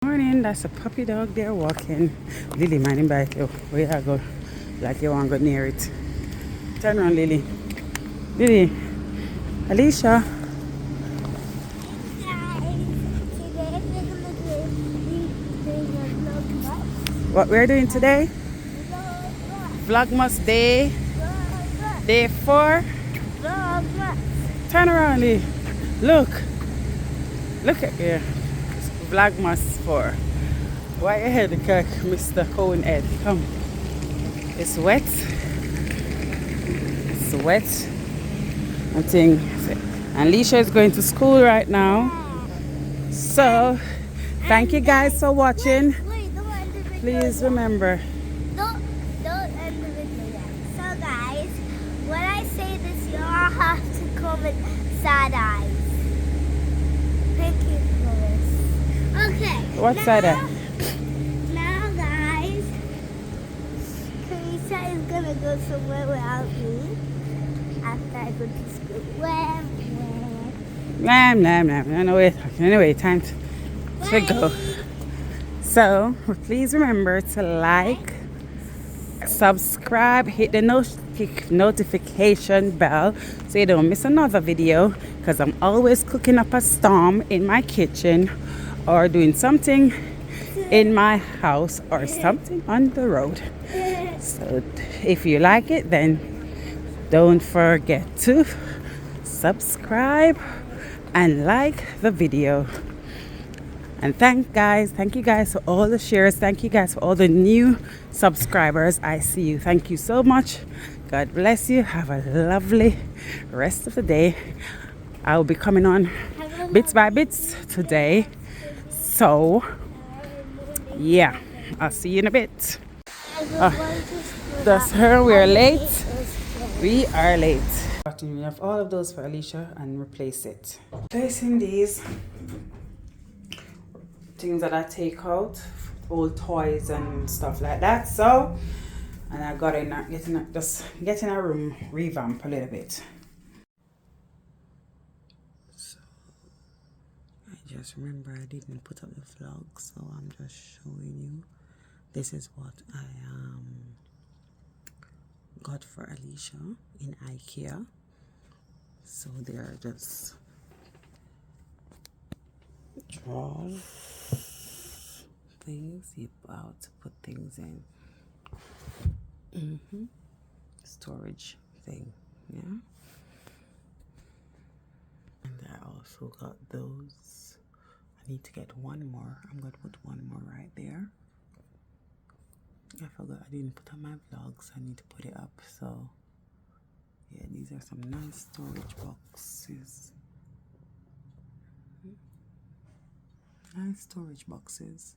Morning, that's a puppy dog there walking. Lily, minding bite you. Where you go? Like you want to go near it. Turn around, Lily. Lily. Alicia. What we're doing today? Vlogmas day 4. Turn around, Lily. Look at here. Vlogmas 4. Why your head, Mr. Cohen head? Come. It's wet. It's wet. I think. And Alicia is going to school right now. So, thank you guys for watching. Please remember. Don't end the video yet. So guys, when I say this, you all have to comment sad eyes. Thank you for this. Okay. What side eye? Now guys, Teresa is gonna go somewhere without me after I go to school. Where? Anyway, time to go. So, please remember to like, subscribe, hit the notification bell so you don't miss another video, because I'm always cooking up a storm in my kitchen or doing something in my house or something on the road. So, if you like it, then don't forget to subscribe and like the video. And thank you guys for all the shares. Thank you guys for all the new subscribers. I see you. Thank you so much. God bless you. Have a lovely rest of the day. I will be coming on bits by bits today. So yeah, I'll see you in a bit. That's her. We are late. We are late. We have all of those for Alicia and replace it. Placing these things that I take out, old toys and stuff like that. So, and I got in getting a room revamp a little bit. So I just remember I didn't put up the vlog, so I'm just showing you. This is what I got for Alicia in IKEA. So they are just drawers, things you about to put things in. Storage thing, yeah. And I also got those. I need to get one more. I'm gonna put one more right there. I forgot I didn't put on my vlogs. I need to put it up. So yeah, these are some nice storage boxes. Nice storage boxes.